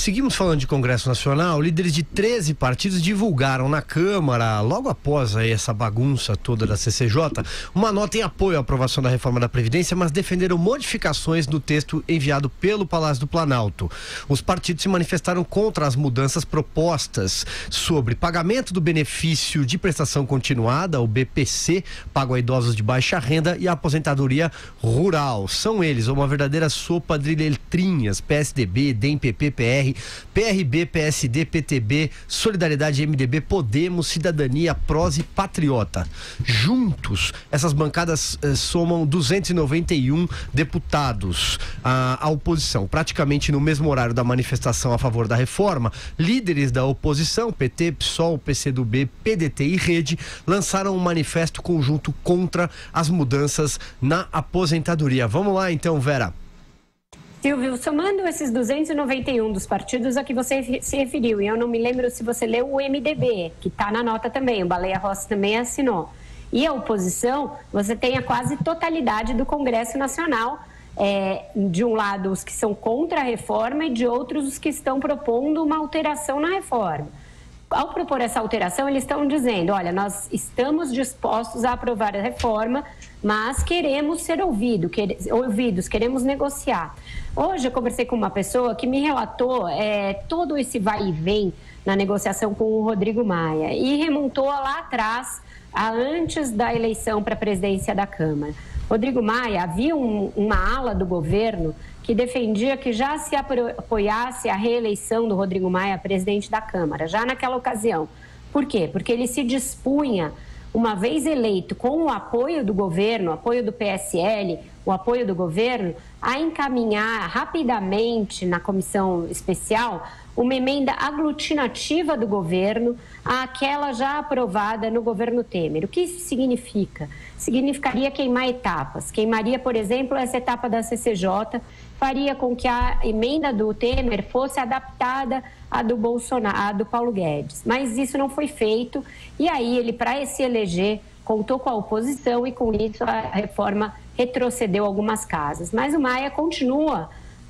Seguimos falando de Congresso Nacional. Líderes de 13 partidos divulgaram na Câmara, logo após essa bagunça toda da CCJ, uma nota em apoio à aprovação da reforma da Previdência, mas defenderam modificações no texto enviado pelo Palácio do Planalto. Os partidos se manifestaram contra as mudanças propostas sobre pagamento do benefício de prestação continuada, o BPC, pago a idosos de baixa renda, e a aposentadoria rural. São eles uma verdadeira sopa de letrinhas: PSDB, DEM, PP, PR, PRB, PSD, PTB, Solidariedade, MDB, Podemos, Cidadania, PROS e Patriota. Juntos, essas bancadas somam 291 deputados. A oposição, praticamente no mesmo horário da manifestação a favor da reforma, líderes da oposição, PT, PSOL, PCdoB, PDT e Rede, lançaram um manifesto conjunto contra as mudanças na aposentadoria. Vamos lá então, Vera. Silvio, somando esses 291 dos partidos a que você se referiu, e eu não me lembro se você leu o MDB, que está na nota também, o Baleia Rossi também assinou, e a oposição, você tem a quase totalidade do Congresso Nacional, de um lado os que são contra a reforma e de outros os que estão propondo uma alteração na reforma. Ao propor essa alteração, eles estão dizendo, olha, nós estamos dispostos a aprovar a reforma, mas queremos ser ouvidos, queremos negociar. Hoje eu conversei com uma pessoa que me relatou todo esse vai e vem na negociação com o Rodrigo Maia e remontou lá atrás, antes da eleição para a presidência da Câmara. Rodrigo Maia, havia uma ala do governo que defendia que já se apoiasse a reeleição do Rodrigo Maia presidente da Câmara, já naquela ocasião. Por quê? Porque ele se dispunha, uma vez eleito, com o apoio do governo, o apoio do PSL, o apoio do governo, a encaminhar rapidamente na comissão especial uma emenda aglutinativa do governo àquela já aprovada no governo Temer. O que isso significa? Significaria queimar etapas. Queimaria, por exemplo, essa etapa da CCJ, faria com que a emenda do Temer fosse adaptada à do Bolsonaro, à do Paulo Guedes. Mas isso não foi feito e aí ele, para se eleger, contou com a oposição e com isso a reforma retrocedeu algumas casas. Mas o Maia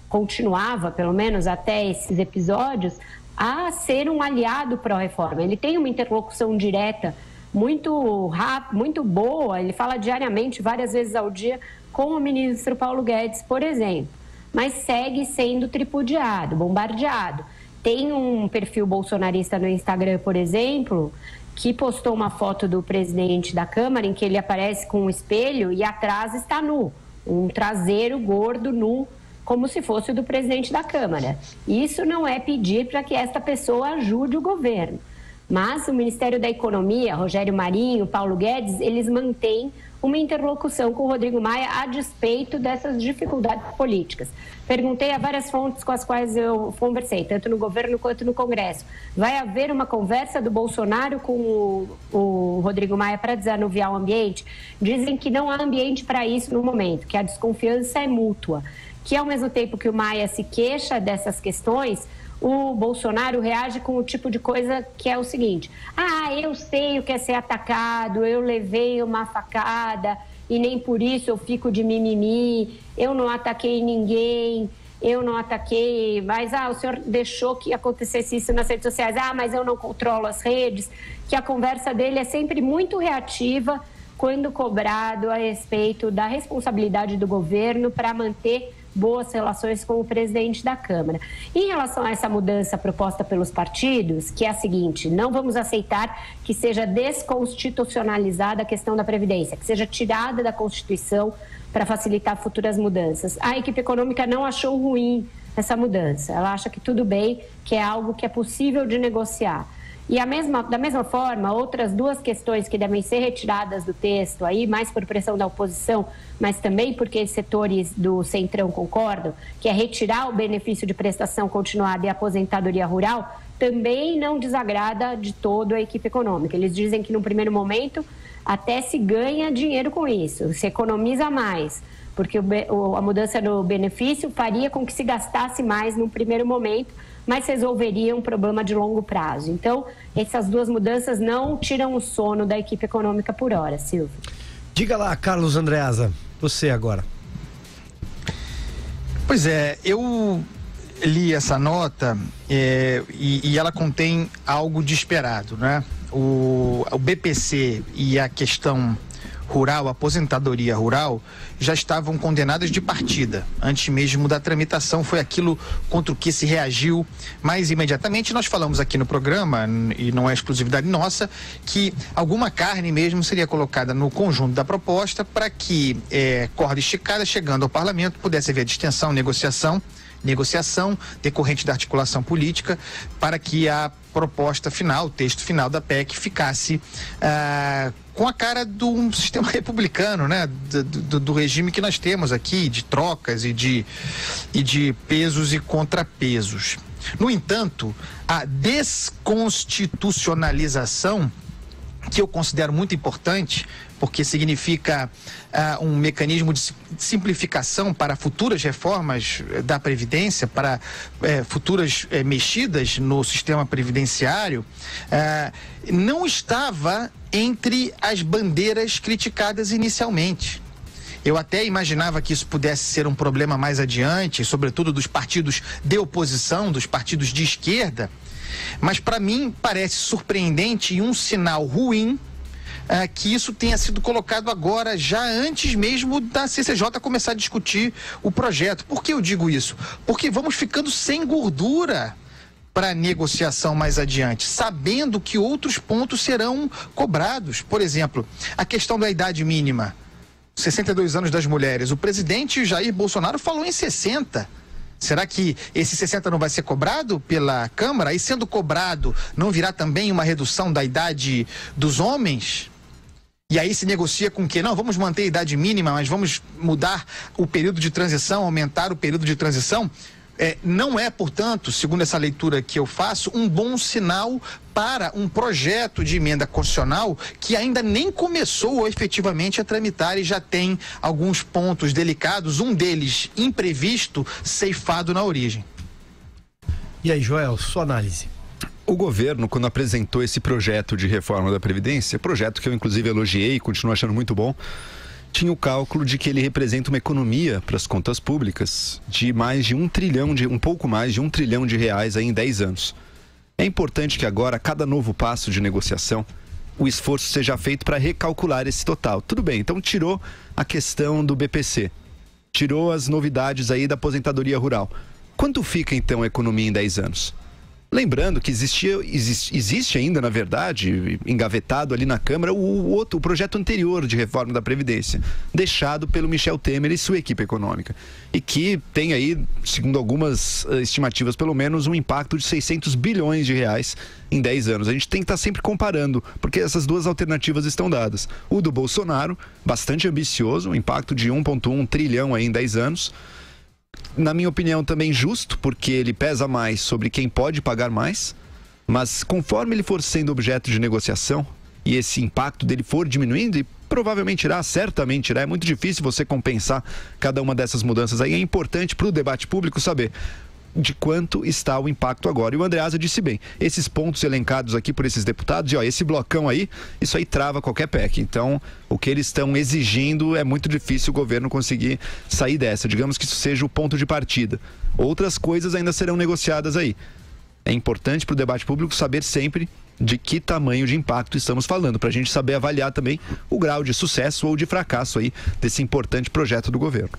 continuava, pelo menos até esses episódios, a ser um aliado pró-reforma. Ele tem uma interlocução direta muito rápida, muito boa, ele fala diariamente, várias vezes ao dia, com o ministro Paulo Guedes, por exemplo, mas segue sendo tripudiado, bombardeado. Tem um perfil bolsonarista no Instagram, por exemplo, que postou uma foto do presidente da Câmara em que ele aparece com um espelho e atrás está nu, um traseiro gordo nu, como se fosse o do presidente da Câmara. Isso não é pedir para que esta pessoa ajude o governo. Mas o Ministério da Economia, Rogério Marinho, Paulo Guedes, eles mantêm uma interlocução com o Rodrigo Maia a despeito dessas dificuldades políticas. Perguntei a várias fontes com as quais eu conversei, tanto no governo quanto no Congresso. Vai haver uma conversa do Bolsonaro com o Rodrigo Maia para desanuviar o ambiente? Dizem que não há ambiente para isso no momento, que a desconfiança é mútua, que ao mesmo tempo que o Maia se queixa dessas questões, o Bolsonaro reage com o tipo de coisa que é o seguinte: eu sei o que é ser atacado, eu levei uma facada e nem por isso eu fico de mimimi, eu não ataquei ninguém, mas o senhor deixou que acontecesse isso nas redes sociais, mas eu não controlo as redes, que a conversa dele é sempre muito reativa quando cobrado a respeito da responsabilidade do governo para manter boas relações com o presidente da Câmara. Em relação a essa mudança proposta pelos partidos, que é a seguinte: não vamos aceitar que seja desconstitucionalizada a questão da Previdência, que seja tirada da Constituição para facilitar futuras mudanças. A equipe econômica não achou ruim essa mudança, ela acha que tudo bem, que é algo que é possível de negociar. E da mesma forma, outras duas questões que devem ser retiradas do texto, aí, mais por pressão da oposição, mas também porque setores do Centrão concordam, que é retirar o benefício de prestação continuada e aposentadoria rural, também não desagrada de todo a equipe econômica. Eles dizem que, no primeiro momento, até se ganha dinheiro com isso, se economiza mais, porque a mudança no benefício faria com que se gastasse mais no primeiro momento, mas resolveria um problema de longo prazo. Então, essas duas mudanças não tiram o sono da equipe econômica por hora, Silvio. Diga lá, Carlos Andreasa, você agora. Pois é, li essa nota e ela contém algo de esperado, né? O BPC e a questão rural, a aposentadoria rural, já estavam condenadas de partida. Antes mesmo da tramitação, foi aquilo contra o que se reagiu mais imediatamente. Nós falamos aqui no programa, e não é exclusividade nossa, que alguma carne mesmo seria colocada no conjunto da proposta para que, corda esticada, chegando ao parlamento, pudesse haver distensão, negociação decorrente da articulação política, para que a proposta final, o texto final da PEC ficasse com a cara de um sistema republicano, né? Do regime que nós temos aqui, de trocas e de pesos e contrapesos. No entanto, a desconstitucionalização, que eu considero muito importante, porque significa um mecanismo de simplificação para futuras reformas da Previdência, para futuras mexidas no sistema previdenciário, não estava entre as bandeiras criticadas inicialmente. Eu até imaginava que isso pudesse ser um problema mais adiante, sobretudo dos partidos de oposição, dos partidos de esquerda, mas para mim parece surpreendente e um sinal ruim que isso tenha sido colocado agora, já antes mesmo da CCJ começar a discutir o projeto. Por que eu digo isso? Porque vamos ficando sem gordura para negociação mais adiante, sabendo que outros pontos serão cobrados. Por exemplo, a questão da idade mínima, 62 anos das mulheres. O presidente Jair Bolsonaro falou em 60. Será que esse 60 não vai ser cobrado pela Câmara? E sendo cobrado, não virá também uma redução da idade dos homens? E aí se negocia com o quê? Não, vamos manter a idade mínima, mas vamos mudar o período de transição, aumentar o período de transição. Não é, portanto, segundo essa leitura que eu faço, um bom sinal para um projeto de emenda constitucional que ainda nem começou efetivamente a tramitar e já tem alguns pontos delicados, um deles imprevisto, ceifado na origem. E aí, Joel, sua análise? O governo, quando apresentou esse projeto de reforma da Previdência, projeto que eu inclusive elogiei e continuo achando muito bom, tinha o cálculo de que ele representa uma economia para as contas públicas de um pouco mais de 1 trilhão de reais aí em 10 anos. É importante que agora, a cada novo passo de negociação, o esforço seja feito para recalcular esse total. Tudo bem, então tirou a questão do BPC, tirou as novidades aí da aposentadoria rural. Quanto fica então a economia em 10 anos? Lembrando que existe ainda, na verdade, engavetado ali na Câmara, o projeto anterior de reforma da Previdência, deixado pelo Michel Temer e sua equipe econômica. E que tem aí, segundo algumas estimativas pelo menos, um impacto de 600 bilhões de reais em 10 anos. A gente tem que estar sempre comparando, porque essas duas alternativas estão dadas. O do Bolsonaro, bastante ambicioso, um impacto de 1,1 trilhão aí em 10 anos. Na minha opinião, também justo, porque ele pesa mais sobre quem pode pagar mais, mas conforme ele for sendo objeto de negociação e esse impacto dele for diminuindo, e provavelmente irá, certamente irá, é muito difícil você compensar cada uma dessas mudanças aí, é importante para o debate público saber de quanto está o impacto agora. E o Andreasa disse bem, esses pontos elencados aqui por esses deputados, e esse blocão aí, isso aí trava qualquer PEC. Então, o que eles estão exigindo é muito difícil o governo conseguir sair dessa. Digamos que isso seja o ponto de partida. Outras coisas ainda serão negociadas aí. É importante para o debate público saber sempre de que tamanho de impacto estamos falando, para a gente saber avaliar também o grau de sucesso ou de fracasso aí desse importante projeto do governo.